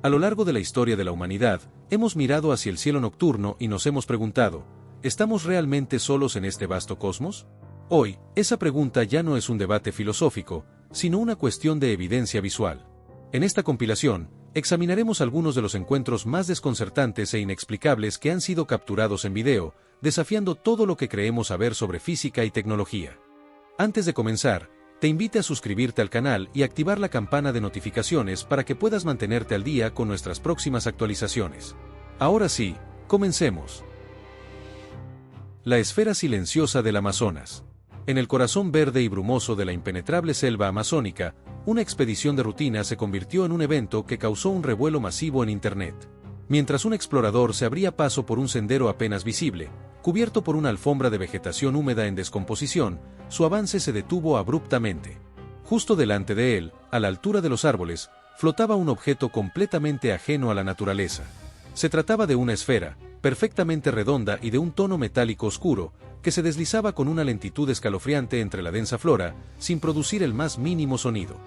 A lo largo de la historia de la humanidad, hemos mirado hacia el cielo nocturno y nos hemos preguntado, ¿estamos realmente solos en este vasto cosmos? Hoy, esa pregunta ya no es un debate filosófico, sino una cuestión de evidencia visual. En esta compilación, examinaremos algunos de los encuentros más desconcertantes e inexplicables que han sido capturados en video, desafiando todo lo que creemos saber sobre física y tecnología. Antes de comenzar, te invito a suscribirte al canal y activar la campana de notificaciones para que puedas mantenerte al día con nuestras próximas actualizaciones. Ahora sí, comencemos. La esfera silenciosa del Amazonas. En el corazón verde y brumoso de la impenetrable selva amazónica, una expedición de rutina se convirtió en un evento que causó un revuelo masivo en Internet. Mientras un explorador se abría paso por un sendero apenas visible, cubierto por una alfombra de vegetación húmeda en descomposición, su avance se detuvo abruptamente. Justo delante de él, a la altura de los árboles, flotaba un objeto completamente ajeno a la naturaleza. Se trataba de una esfera, perfectamente redonda y de un tono metálico oscuro, que se deslizaba con una lentitud escalofriante entre la densa flora, sin producir el más mínimo sonido.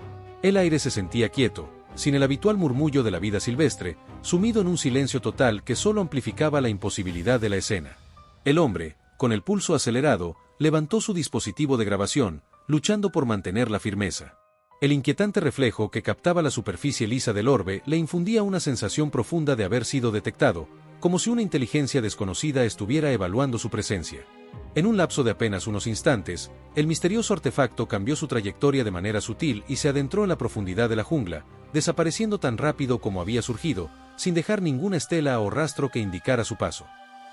El aire se sentía quieto, sin el habitual murmullo de la vida silvestre, sumido en un silencio total que solo amplificaba la imposibilidad de la escena. El hombre, con el pulso acelerado, levantó su dispositivo de grabación, luchando por mantener la firmeza. El inquietante reflejo que captaba la superficie lisa del orbe le infundía una sensación profunda de haber sido detectado, como si una inteligencia desconocida estuviera evaluando su presencia. En un lapso de apenas unos instantes, el misterioso artefacto cambió su trayectoria de manera sutil y se adentró en la profundidad de la jungla, desapareciendo tan rápido como había surgido, sin dejar ninguna estela o rastro que indicara su paso.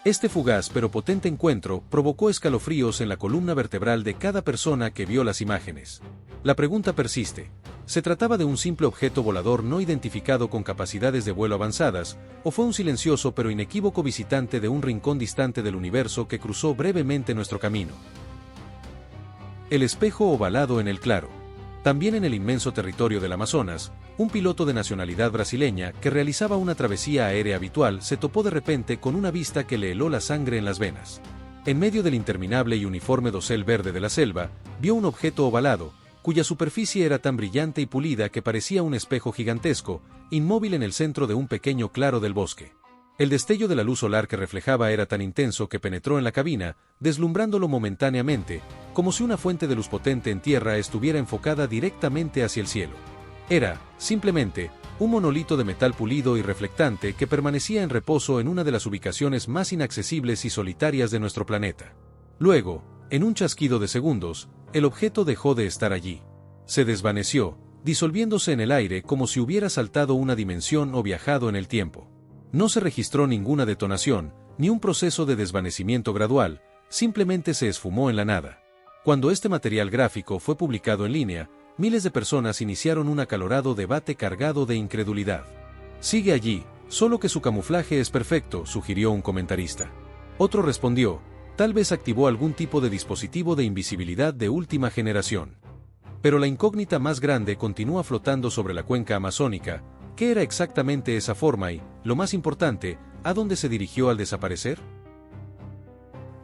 Este fugaz pero potente encuentro provocó escalofríos en la columna vertebral de cada persona que vio las imágenes. La pregunta persiste: ¿se trataba de un simple objeto volador no identificado con capacidades de vuelo avanzadas, o fue un silencioso pero inequívoco visitante de un rincón distante del universo que cruzó brevemente nuestro camino? El espejo ovalado en el claro. También en el inmenso territorio del Amazonas, un piloto de nacionalidad brasileña que realizaba una travesía aérea habitual se topó de repente con una vista que le heló la sangre en las venas. En medio del interminable y uniforme dosel verde de la selva, vio un objeto ovalado, cuya superficie era tan brillante y pulida que parecía un espejo gigantesco, inmóvil en el centro de un pequeño claro del bosque. El destello de la luz solar que reflejaba era tan intenso que penetró en la cabina, deslumbrándolo momentáneamente, como si una fuente de luz potente en tierra estuviera enfocada directamente hacia el cielo. Era, simplemente, un monolito de metal pulido y reflectante que permanecía en reposo en una de las ubicaciones más inaccesibles y solitarias de nuestro planeta. Luego, en un chasquido de segundos, el objeto dejó de estar allí. Se desvaneció, disolviéndose en el aire como si hubiera saltado una dimensión o viajado en el tiempo. No se registró ninguna detonación, ni un proceso de desvanecimiento gradual, simplemente se esfumó en la nada. Cuando este material gráfico fue publicado en línea, miles de personas iniciaron un acalorado debate cargado de incredulidad. Sigue allí, solo que su camuflaje es perfecto, sugirió un comentarista. Otro respondió, tal vez activó algún tipo de dispositivo de invisibilidad de última generación. Pero la incógnita más grande continúa flotando sobre la cuenca amazónica. ¿Qué era exactamente esa forma y, lo más importante, a dónde se dirigió al desaparecer?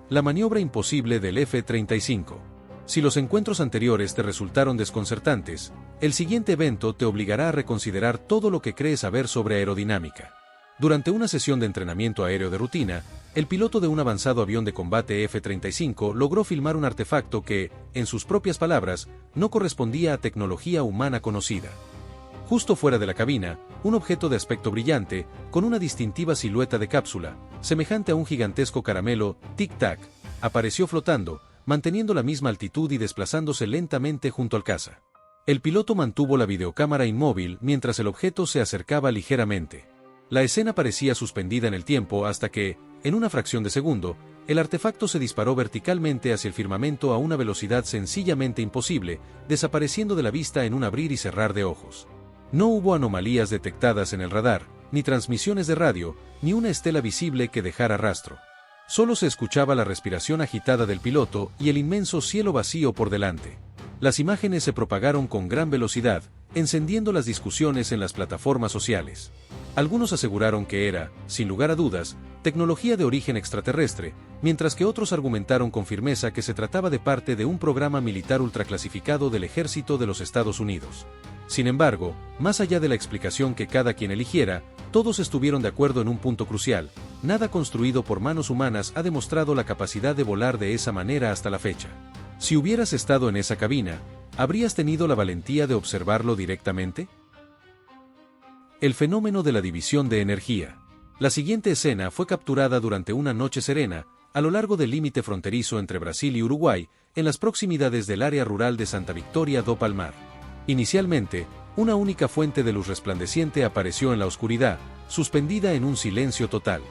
La maniobra imposible del F-35. Si los encuentros anteriores te resultaron desconcertantes, el siguiente evento te obligará a reconsiderar todo lo que crees saber sobre aerodinámica. Durante una sesión de entrenamiento aéreo de rutina, el piloto de un avanzado avión de combate F-35 logró filmar un artefacto que, en sus propias palabras, no correspondía a tecnología humana conocida. Justo fuera de la cabina, un objeto de aspecto brillante, con una distintiva silueta de cápsula, semejante a un gigantesco caramelo, tic-tac, apareció flotando, manteniendo la misma altitud y desplazándose lentamente junto al caza. El piloto mantuvo la videocámara inmóvil mientras el objeto se acercaba ligeramente. La escena parecía suspendida en el tiempo hasta que, en una fracción de segundo, el artefacto se disparó verticalmente hacia el firmamento a una velocidad sencillamente imposible, desapareciendo de la vista en un abrir y cerrar de ojos. No hubo anomalías detectadas en el radar, ni transmisiones de radio, ni una estela visible que dejara rastro. Solo se escuchaba la respiración agitada del piloto y el inmenso cielo vacío por delante. Las imágenes se propagaron con gran velocidad, encendiendo las discusiones en las plataformas sociales. Algunos aseguraron que era, sin lugar a dudas, tecnología de origen extraterrestre, mientras que otros argumentaron con firmeza que se trataba de parte de un programa militar ultraclasificado del ejército de los Estados Unidos. Sin embargo, más allá de la explicación que cada quien eligiera, todos estuvieron de acuerdo en un punto crucial: nada construido por manos humanas ha demostrado la capacidad de volar de esa manera hasta la fecha. Si hubieras estado en esa cabina, ¿habrías tenido la valentía de observarlo directamente? El fenómeno de la división de energía. La siguiente escena fue capturada durante una noche serena, a lo largo del límite fronterizo entre Brasil y Uruguay, en las proximidades del área rural de Santa Victoria do Palmar. Inicialmente, una única fuente de luz resplandeciente apareció en la oscuridad, suspendida en un silencio total.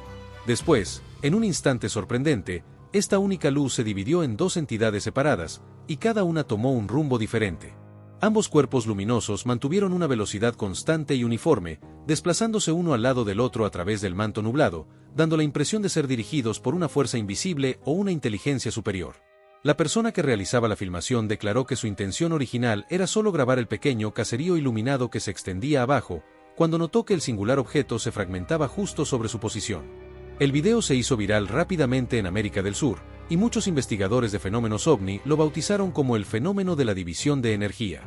Después, en un instante sorprendente, esta única luz se dividió en dos entidades separadas, y cada una tomó un rumbo diferente. Ambos cuerpos luminosos mantuvieron una velocidad constante y uniforme, desplazándose uno al lado del otro a través del manto nublado, dando la impresión de ser dirigidos por una fuerza invisible o una inteligencia superior. La persona que realizaba la filmación declaró que su intención original era solo grabar el pequeño caserío iluminado que se extendía abajo, cuando notó que el singular objeto se fragmentaba justo sobre su posición. El video se hizo viral rápidamente en América del Sur, y muchos investigadores de fenómenos ovni lo bautizaron como el fenómeno de la división de energía.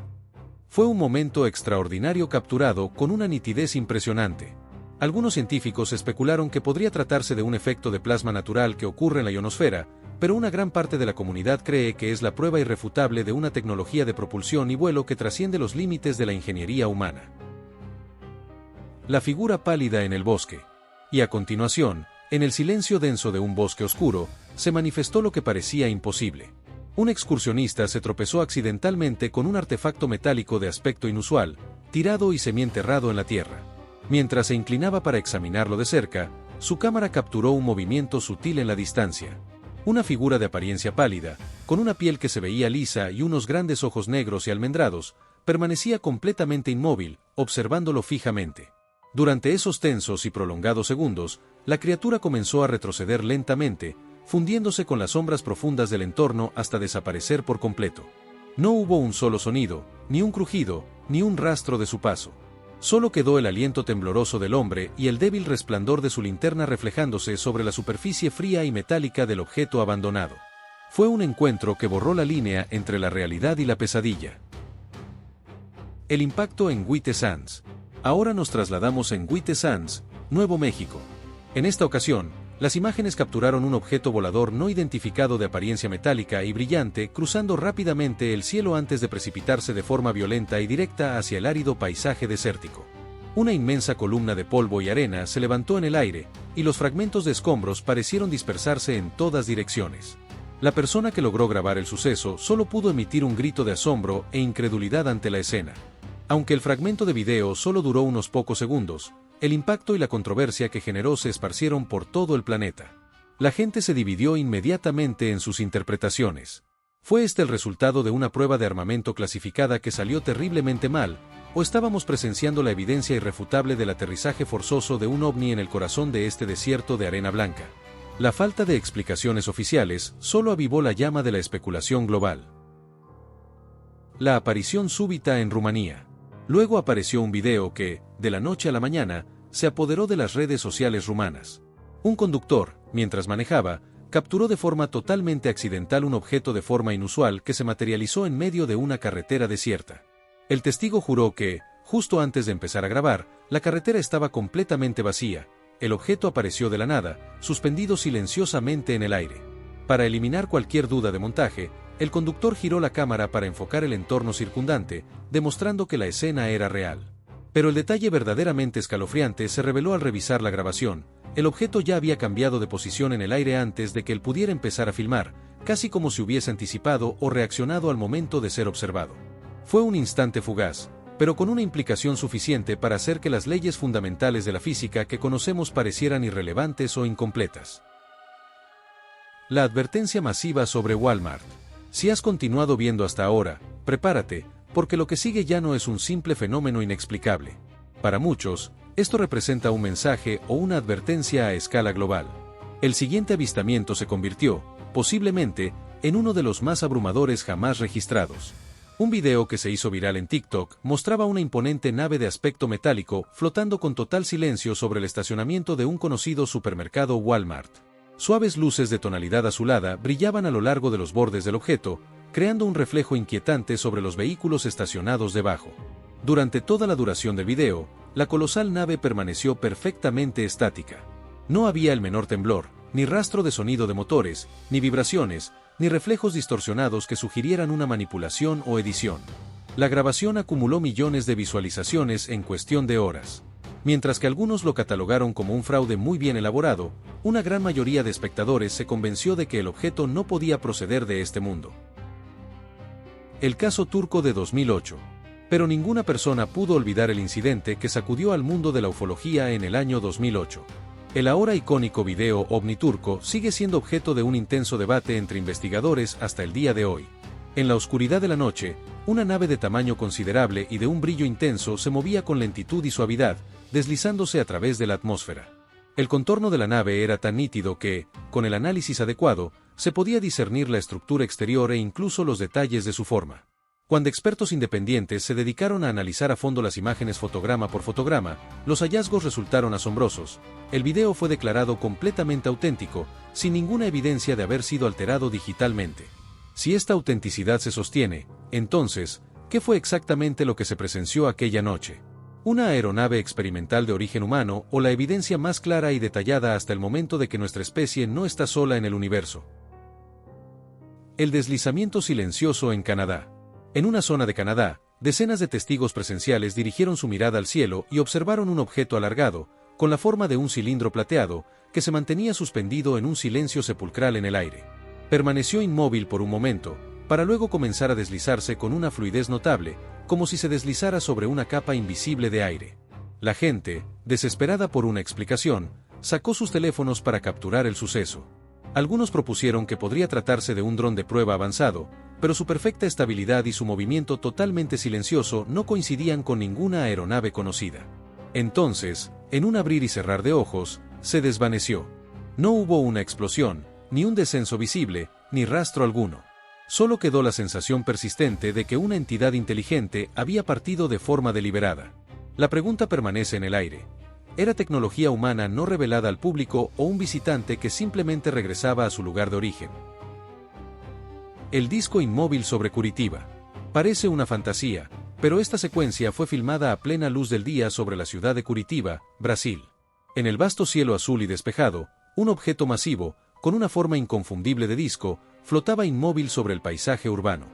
Fue un momento extraordinario capturado con una nitidez impresionante. Algunos científicos especularon que podría tratarse de un efecto de plasma natural que ocurre en la ionosfera, pero una gran parte de la comunidad cree que es la prueba irrefutable de una tecnología de propulsión y vuelo que trasciende los límites de la ingeniería humana. La figura pálida en el bosque. Y a continuación, en el silencio denso de un bosque oscuro, se manifestó lo que parecía imposible. Un excursionista se tropezó accidentalmente con un artefacto metálico de aspecto inusual, tirado y semienterrado en la tierra. Mientras se inclinaba para examinarlo de cerca, su cámara capturó un movimiento sutil en la distancia. Una figura de apariencia pálida, con una piel que se veía lisa y unos grandes ojos negros y almendrados, permanecía completamente inmóvil, observándolo fijamente. Durante esos tensos y prolongados segundos, la criatura comenzó a retroceder lentamente, fundiéndose con las sombras profundas del entorno hasta desaparecer por completo. No hubo un solo sonido, ni un crujido, ni un rastro de su paso. Solo quedó el aliento tembloroso del hombre y el débil resplandor de su linterna reflejándose sobre la superficie fría y metálica del objeto abandonado. Fue un encuentro que borró la línea entre la realidad y la pesadilla. El impacto en White Sands. Ahora nos trasladamos en White Sands, Nuevo México. En esta ocasión, las imágenes capturaron un objeto volador no identificado de apariencia metálica y brillante cruzando rápidamente el cielo antes de precipitarse de forma violenta y directa hacia el árido paisaje desértico. Una inmensa columna de polvo y arena se levantó en el aire, y los fragmentos de escombros parecieron dispersarse en todas direcciones. La persona que logró grabar el suceso solo pudo emitir un grito de asombro e incredulidad ante la escena. Aunque el fragmento de video solo duró unos pocos segundos, el impacto y la controversia que generó se esparcieron por todo el planeta. La gente se dividió inmediatamente en sus interpretaciones. ¿Fue este el resultado de una prueba de armamento clasificada que salió terriblemente mal, o estábamos presenciando la evidencia irrefutable del aterrizaje forzoso de un ovni en el corazón de este desierto de arena blanca? La falta de explicaciones oficiales solo avivó la llama de la especulación global. La aparición súbita en Rumanía. Luego apareció un video que, de la noche a la mañana, se apoderó de las redes sociales rumanas. Un conductor, mientras manejaba, capturó de forma totalmente accidental un objeto de forma inusual que se materializó en medio de una carretera desierta. El testigo juró que, justo antes de empezar a grabar, la carretera estaba completamente vacía. El objeto apareció de la nada, suspendido silenciosamente en el aire. Para eliminar cualquier duda de montaje, el conductor giró la cámara para enfocar el entorno circundante, demostrando que la escena era real. Pero el detalle verdaderamente escalofriante se reveló al revisar la grabación. El objeto ya había cambiado de posición en el aire antes de que él pudiera empezar a filmar, casi como si hubiese anticipado o reaccionado al momento de ser observado. Fue un instante fugaz, pero con una implicación suficiente para hacer que las leyes fundamentales de la física que conocemos parecieran irrelevantes o incompletas. La advertencia masiva sobre Walmart. Si has continuado viendo hasta ahora, prepárate, porque lo que sigue ya no es un simple fenómeno inexplicable. Para muchos, esto representa un mensaje o una advertencia a escala global. El siguiente avistamiento se convirtió, posiblemente, en uno de los más abrumadores jamás registrados. Un video que se hizo viral en TikTok mostraba una imponente nave de aspecto metálico flotando con total silencio sobre el estacionamiento de un conocido supermercado Walmart. Suaves luces de tonalidad azulada brillaban a lo largo de los bordes del objeto, creando un reflejo inquietante sobre los vehículos estacionados debajo. Durante toda la duración del video, la colosal nave permaneció perfectamente estática. No había el menor temblor, ni rastro de sonido de motores, ni vibraciones, ni reflejos distorsionados que sugirieran una manipulación o edición. La grabación acumuló millones de visualizaciones en cuestión de horas. Mientras que algunos lo catalogaron como un fraude muy bien elaborado, una gran mayoría de espectadores se convenció de que el objeto no podía proceder de este mundo. El caso turco de 2008. Pero ninguna persona pudo olvidar el incidente que sacudió al mundo de la ufología en el año 2008. El ahora icónico video ovni turco sigue siendo objeto de un intenso debate entre investigadores hasta el día de hoy. En la oscuridad de la noche, una nave de tamaño considerable y de un brillo intenso se movía con lentitud y suavidad, deslizándose a través de la atmósfera. El contorno de la nave era tan nítido que, con el análisis adecuado, se podía discernir la estructura exterior e incluso los detalles de su forma. Cuando expertos independientes se dedicaron a analizar a fondo las imágenes fotograma por fotograma, los hallazgos resultaron asombrosos. El video fue declarado completamente auténtico, sin ninguna evidencia de haber sido alterado digitalmente. Si esta autenticidad se sostiene, entonces, ¿qué fue exactamente lo que se presenció aquella noche? ¿Una aeronave experimental de origen humano o la evidencia más clara y detallada hasta el momento de que nuestra especie no está sola en el universo? El deslizamiento silencioso en Canadá. En una zona de Canadá, decenas de testigos presenciales dirigieron su mirada al cielo y observaron un objeto alargado, con la forma de un cilindro plateado, que se mantenía suspendido en un silencio sepulcral en el aire. Permaneció inmóvil por un momento, para luego comenzar a deslizarse con una fluidez notable, como si se deslizara sobre una capa invisible de aire. La gente, desesperada por una explicación, sacó sus teléfonos para capturar el suceso. Algunos propusieron que podría tratarse de un dron de prueba avanzado, pero su perfecta estabilidad y su movimiento totalmente silencioso no coincidían con ninguna aeronave conocida. Entonces, en un abrir y cerrar de ojos, se desvaneció. No hubo una explosión, ni un descenso visible, ni rastro alguno. Solo quedó la sensación persistente de que una entidad inteligente había partido de forma deliberada. La pregunta permanece en el aire. ¿Era tecnología humana no revelada al público o un visitante que simplemente regresaba a su lugar de origen? El disco inmóvil sobre Curitiba. Parece una fantasía, pero esta secuencia fue filmada a plena luz del día sobre la ciudad de Curitiba, Brasil. En el vasto cielo azul y despejado, un objeto masivo, con una forma inconfundible de disco, flotaba inmóvil sobre el paisaje urbano.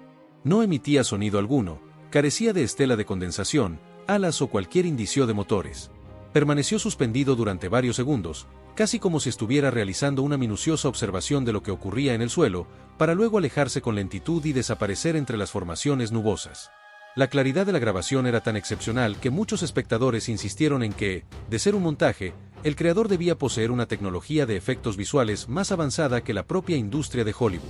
No emitía sonido alguno, carecía de estela de condensación, alas o cualquier indicio de motores. Permaneció suspendido durante varios segundos, casi como si estuviera realizando una minuciosa observación de lo que ocurría en el suelo, para luego alejarse con lentitud y desaparecer entre las formaciones nubosas. La claridad de la grabación era tan excepcional que muchos espectadores insistieron en que, de ser un montaje, el creador debía poseer una tecnología de efectos visuales más avanzada que la propia industria de Hollywood.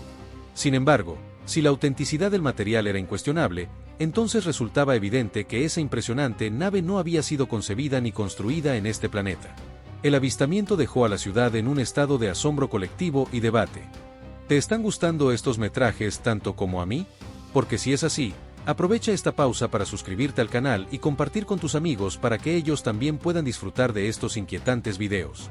Sin embargo, si la autenticidad del material era incuestionable, entonces resultaba evidente que esa impresionante nave no había sido concebida ni construida en este planeta. El avistamiento dejó a la ciudad en un estado de asombro colectivo y debate. ¿Te están gustando estos metrajes tanto como a mí? Porque si es así, aprovecha esta pausa para suscribirte al canal y compartir con tus amigos para que ellos también puedan disfrutar de estos inquietantes videos.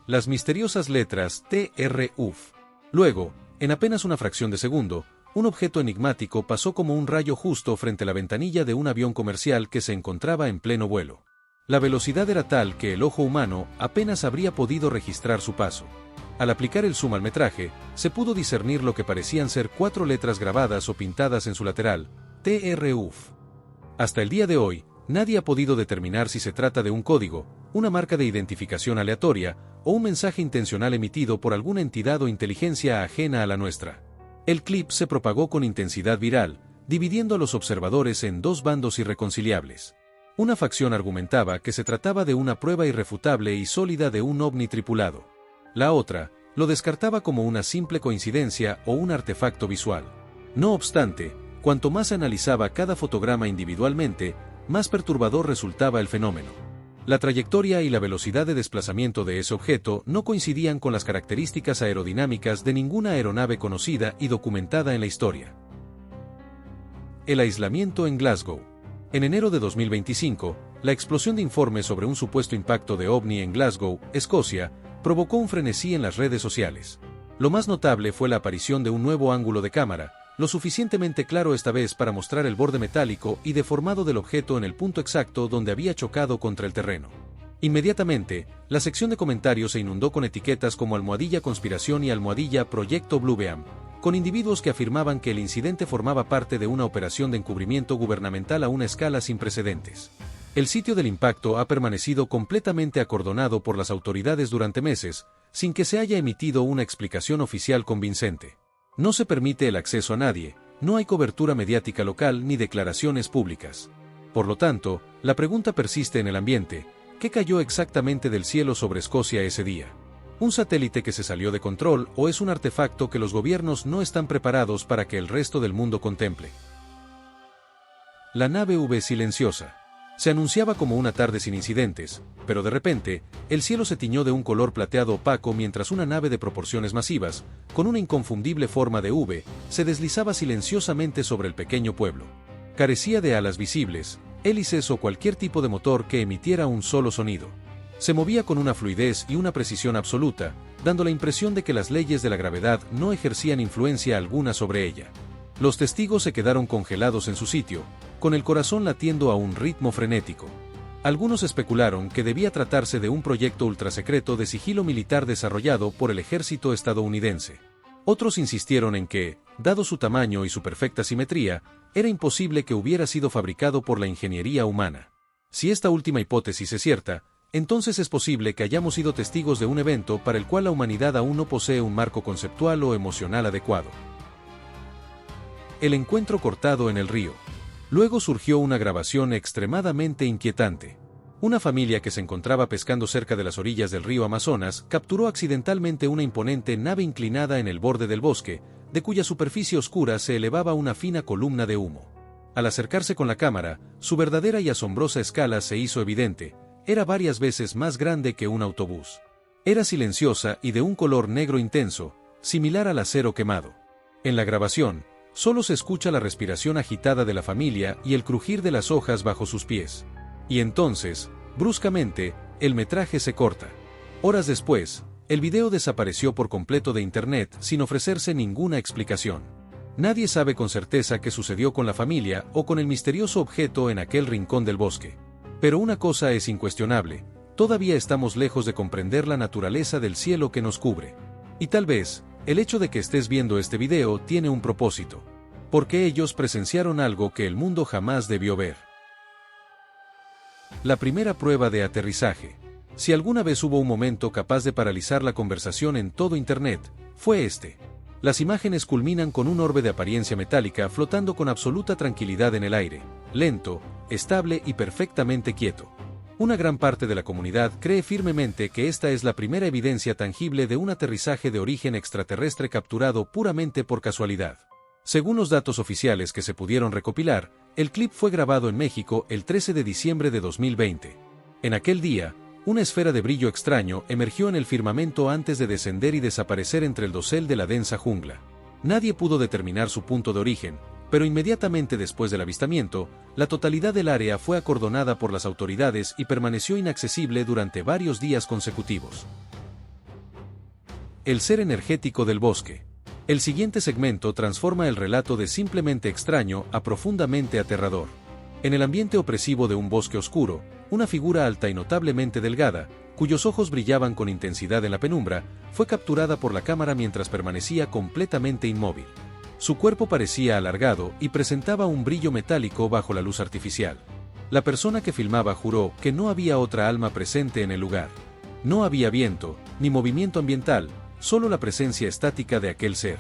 Las misteriosas letras TRUF. Luego, en apenas una fracción de segundo, un objeto enigmático pasó como un rayo justo frente a la ventanilla de un avión comercial que se encontraba en pleno vuelo. La velocidad era tal que el ojo humano apenas habría podido registrar su paso. Al aplicar el zoom al metraje, se pudo discernir lo que parecían ser 4 letras grabadas o pintadas en su lateral, TRUF. Hasta el día de hoy, nadie ha podido determinar si se trata de un código, una marca de identificación aleatoria, o un mensaje intencional emitido por alguna entidad o inteligencia ajena a la nuestra. El clip se propagó con intensidad viral, dividiendo a los observadores en dos bandos irreconciliables. Una facción argumentaba que se trataba de una prueba irrefutable y sólida de un ovni tripulado. La otra, lo descartaba como una simple coincidencia o un artefacto visual. No obstante, cuanto más se analizaba cada fotograma individualmente, más perturbador resultaba el fenómeno. La trayectoria y la velocidad de desplazamiento de ese objeto no coincidían con las características aerodinámicas de ninguna aeronave conocida y documentada en la historia. El aislamiento en Glasgow. En enero de 2025, la explosión de informes sobre un supuesto impacto de ovni en Glasgow, Escocia, provocó un frenesí en las redes sociales. Lo más notable fue la aparición de un nuevo ángulo de cámara, lo suficientemente claro esta vez para mostrar el borde metálico y deformado del objeto en el punto exacto donde había chocado contra el terreno. Inmediatamente, la sección de comentarios se inundó con etiquetas como almohadilla conspiración y almohadilla proyecto Bluebeam, con individuos que afirmaban que el incidente formaba parte de una operación de encubrimiento gubernamental a una escala sin precedentes. El sitio del impacto ha permanecido completamente acordonado por las autoridades durante meses, sin que se haya emitido una explicación oficial convincente. No se permite el acceso a nadie, no hay cobertura mediática local ni declaraciones públicas. Por lo tanto, la pregunta persiste en el ambiente: ¿qué cayó exactamente del cielo sobre Escocia ese día? ¿Un satélite que se salió de control o es un artefacto que los gobiernos no están preparados para que el resto del mundo contemple? La nave V silenciosa. Se anunciaba como una tarde sin incidentes, pero de repente, el cielo se tiñó de un color plateado opaco mientras una nave de proporciones masivas, con una inconfundible forma de V, se deslizaba silenciosamente sobre el pequeño pueblo. Carecía de alas visibles, hélices o cualquier tipo de motor que emitiera un solo sonido. Se movía con una fluidez y una precisión absoluta, dando la impresión de que las leyes de la gravedad no ejercían influencia alguna sobre ella. Los testigos se quedaron congelados en su sitio, con el corazón latiendo a un ritmo frenético. Algunos especularon que debía tratarse de un proyecto ultrasecreto de sigilo militar desarrollado por el ejército estadounidense. Otros insistieron en que, dado su tamaño y su perfecta simetría, era imposible que hubiera sido fabricado por la ingeniería humana. Si esta última hipótesis es cierta, entonces es posible que hayamos sido testigos de un evento para el cual la humanidad aún no posee un marco conceptual o emocional adecuado. El encuentro cortado en el río. Luego surgió una grabación extremadamente inquietante. Una familia que se encontraba pescando cerca de las orillas del río Amazonas capturó accidentalmente una imponente nave inclinada en el borde del bosque, de cuya superficie oscura se elevaba una fina columna de humo. Al acercarse con la cámara, su verdadera y asombrosa escala se hizo evidente: era varias veces más grande que un autobús. Era silenciosa y de un color negro intenso, similar al acero quemado. En la grabación, solo se escucha la respiración agitada de la familia y el crujir de las hojas bajo sus pies. Y entonces, bruscamente, el metraje se corta. Horas después, el video desapareció por completo de Internet sin ofrecerse ninguna explicación. Nadie sabe con certeza qué sucedió con la familia o con el misterioso objeto en aquel rincón del bosque. Pero una cosa es incuestionable: todavía estamos lejos de comprender la naturaleza del cielo que nos cubre. Y tal vez, el hecho de que estés viendo este video tiene un propósito. Porque ellos presenciaron algo que el mundo jamás debió ver. La primera prueba de aterrizaje. Si alguna vez hubo un momento capaz de paralizar la conversación en todo Internet, fue este. Las imágenes culminan con un orbe de apariencia metálica flotando con absoluta tranquilidad en el aire, lento, estable y perfectamente quieto. Una gran parte de la comunidad cree firmemente que esta es la primera evidencia tangible de un aterrizaje de origen extraterrestre capturado puramente por casualidad. Según los datos oficiales que se pudieron recopilar, el clip fue grabado en México el 13 de diciembre de 2020. En aquel día, una esfera de brillo extraño emergió en el firmamento antes de descender y desaparecer entre el dosel de la densa jungla. Nadie pudo determinar su punto de origen, pero inmediatamente después del avistamiento, la totalidad del área fue acordonada por las autoridades y permaneció inaccesible durante varios días consecutivos. El ser energético del bosque. El siguiente segmento transforma el relato de simplemente extraño a profundamente aterrador. En el ambiente opresivo de un bosque oscuro, una figura alta y notablemente delgada, cuyos ojos brillaban con intensidad en la penumbra, fue capturada por la cámara mientras permanecía completamente inmóvil. Su cuerpo parecía alargado y presentaba un brillo metálico bajo la luz artificial. La persona que filmaba juró que no había otra alma presente en el lugar. No había viento, ni movimiento ambiental, solo la presencia estática de aquel ser.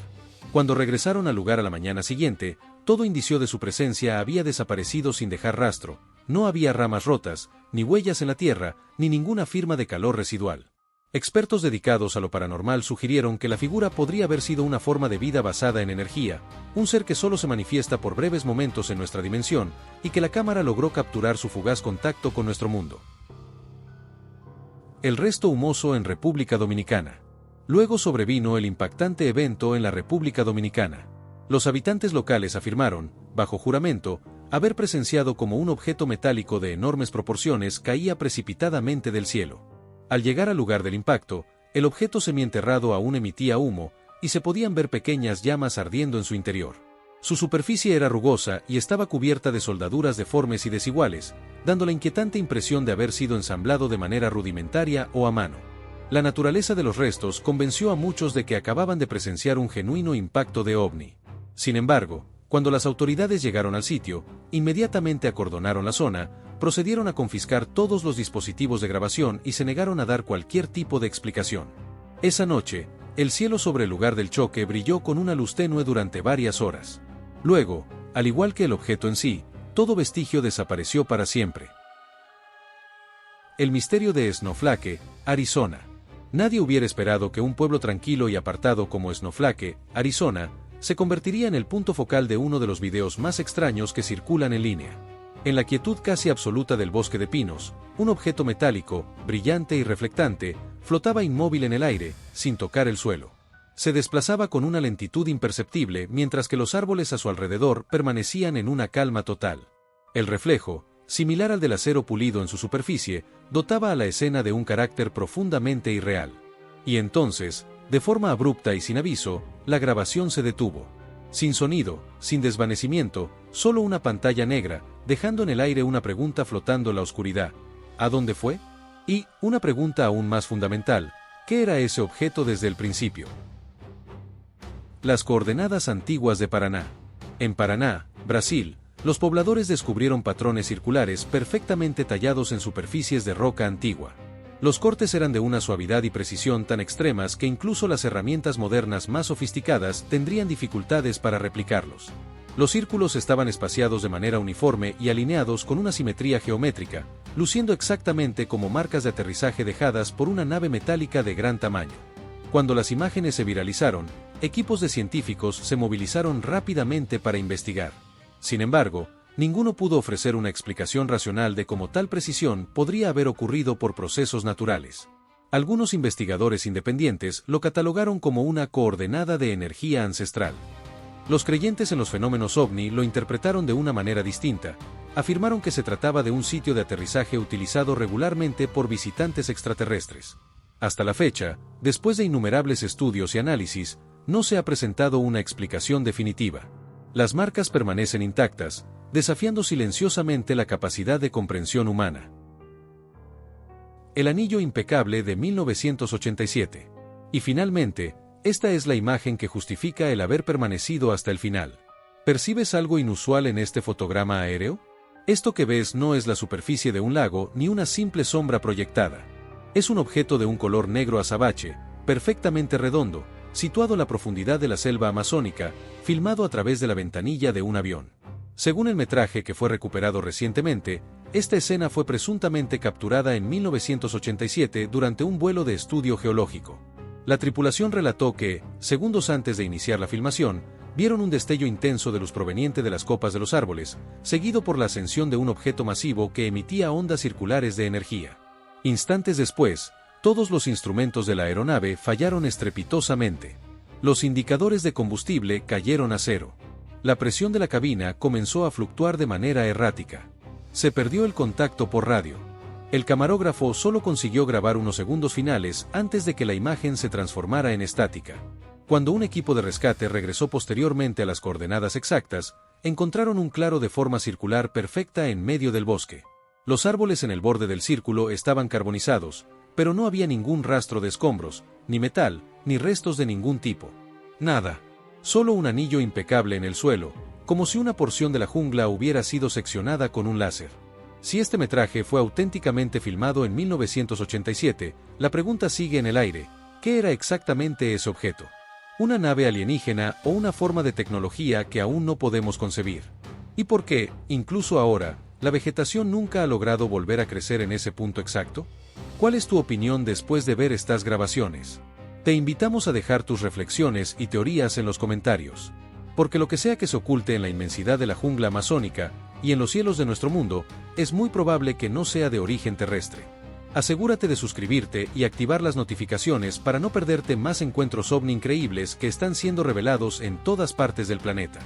Cuando regresaron al lugar a la mañana siguiente, todo indicio de su presencia había desaparecido sin dejar rastro. No había ramas rotas, ni huellas en la tierra, ni ninguna firma de calor residual. Expertos dedicados a lo paranormal sugirieron que la figura podría haber sido una forma de vida basada en energía, un ser que solo se manifiesta por breves momentos en nuestra dimensión, y que la cámara logró capturar su fugaz contacto con nuestro mundo. El resto humoso en República Dominicana. Luego sobrevino el impactante evento en la República Dominicana. Los habitantes locales afirmaron, bajo juramento, haber presenciado como un objeto metálico de enormes proporciones caía precipitadamente del cielo. Al llegar al lugar del impacto, el objeto semienterrado aún emitía humo, y se podían ver pequeñas llamas ardiendo en su interior. Su superficie era rugosa y estaba cubierta de soldaduras deformes y desiguales, dando la inquietante impresión de haber sido ensamblado de manera rudimentaria o a mano. La naturaleza de los restos convenció a muchos de que acababan de presenciar un genuino impacto de ovni. Sin embargo, cuando las autoridades llegaron al sitio, inmediatamente acordonaron la zona, procedieron a confiscar todos los dispositivos de grabación y se negaron a dar cualquier tipo de explicación. Esa noche, el cielo sobre el lugar del choque brilló con una luz tenue durante varias horas. Luego, al igual que el objeto en sí, todo vestigio desapareció para siempre. El misterio de Snowflake, Arizona. Nadie hubiera esperado que un pueblo tranquilo y apartado como Snowflake, Arizona, se convertiría en el punto focal de uno de los videos más extraños que circulan en línea. En la quietud casi absoluta del bosque de pinos, un objeto metálico, brillante y reflectante, flotaba inmóvil en el aire, sin tocar el suelo. Se desplazaba con una lentitud imperceptible mientras que los árboles a su alrededor permanecían en una calma total. El reflejo, similar al del acero pulido en su superficie, dotaba a la escena de un carácter profundamente irreal. Y entonces, de forma abrupta y sin aviso, la grabación se detuvo. Sin sonido, sin desvanecimiento, solo una pantalla negra, dejando en el aire una pregunta flotando en la oscuridad. ¿A dónde fue? Y, una pregunta aún más fundamental, ¿qué era ese objeto desde el principio? Las coordenadas antiguas de Paraná. En Paraná, Brasil, los pobladores descubrieron patrones circulares perfectamente tallados en superficies de roca antigua. Los cortes eran de una suavidad y precisión tan extremas que incluso las herramientas modernas más sofisticadas tendrían dificultades para replicarlos. Los círculos estaban espaciados de manera uniforme y alineados con una simetría geométrica, luciendo exactamente como marcas de aterrizaje dejadas por una nave metálica de gran tamaño. Cuando las imágenes se viralizaron, equipos de científicos se movilizaron rápidamente para investigar. Sin embargo, ninguno pudo ofrecer una explicación racional de cómo tal precisión podría haber ocurrido por procesos naturales. Algunos investigadores independientes lo catalogaron como una coordenada de energía ancestral. Los creyentes en los fenómenos ovni lo interpretaron de una manera distinta. Afirmaron que se trataba de un sitio de aterrizaje utilizado regularmente por visitantes extraterrestres. Hasta la fecha, después de innumerables estudios y análisis, no se ha presentado una explicación definitiva. Las marcas permanecen intactas, desafiando silenciosamente la capacidad de comprensión humana. El anillo impecable de 1987. Y finalmente, esta es la imagen que justifica el haber permanecido hasta el final. ¿Percibes algo inusual en este fotograma aéreo? Esto que ves no es la superficie de un lago ni una simple sombra proyectada. Es un objeto de un color negro azabache, perfectamente redondo, situado a la profundidad de la selva amazónica, filmado a través de la ventanilla de un avión. Según el metraje que fue recuperado recientemente, esta escena fue presuntamente capturada en 1987 durante un vuelo de estudio geológico. La tripulación relató que, segundos antes de iniciar la filmación, vieron un destello intenso de luz proveniente de las copas de los árboles, seguido por la ascensión de un objeto masivo que emitía ondas circulares de energía. Instantes después, todos los instrumentos de la aeronave fallaron estrepitosamente. Los indicadores de combustible cayeron a cero. La presión de la cabina comenzó a fluctuar de manera errática. Se perdió el contacto por radio. El camarógrafo solo consiguió grabar unos segundos finales antes de que la imagen se transformara en estática. Cuando un equipo de rescate regresó posteriormente a las coordenadas exactas, encontraron un claro de forma circular perfecta en medio del bosque. Los árboles en el borde del círculo estaban carbonizados, pero no había ningún rastro de escombros, ni metal, ni restos de ningún tipo. Nada. Solo un anillo impecable en el suelo, como si una porción de la jungla hubiera sido seccionada con un láser. Si este metraje fue auténticamente filmado en 1987, la pregunta sigue en el aire: ¿qué era exactamente ese objeto? ¿Una nave alienígena o una forma de tecnología que aún no podemos concebir? ¿Y por qué, incluso ahora, la vegetación nunca ha logrado volver a crecer en ese punto exacto? ¿Cuál es tu opinión después de ver estas grabaciones? Te invitamos a dejar tus reflexiones y teorías en los comentarios. Porque lo que sea que se oculte en la inmensidad de la jungla amazónica y en los cielos de nuestro mundo, es muy probable que no sea de origen terrestre. Asegúrate de suscribirte y activar las notificaciones para no perderte más encuentros ovni increíbles que están siendo revelados en todas partes del planeta.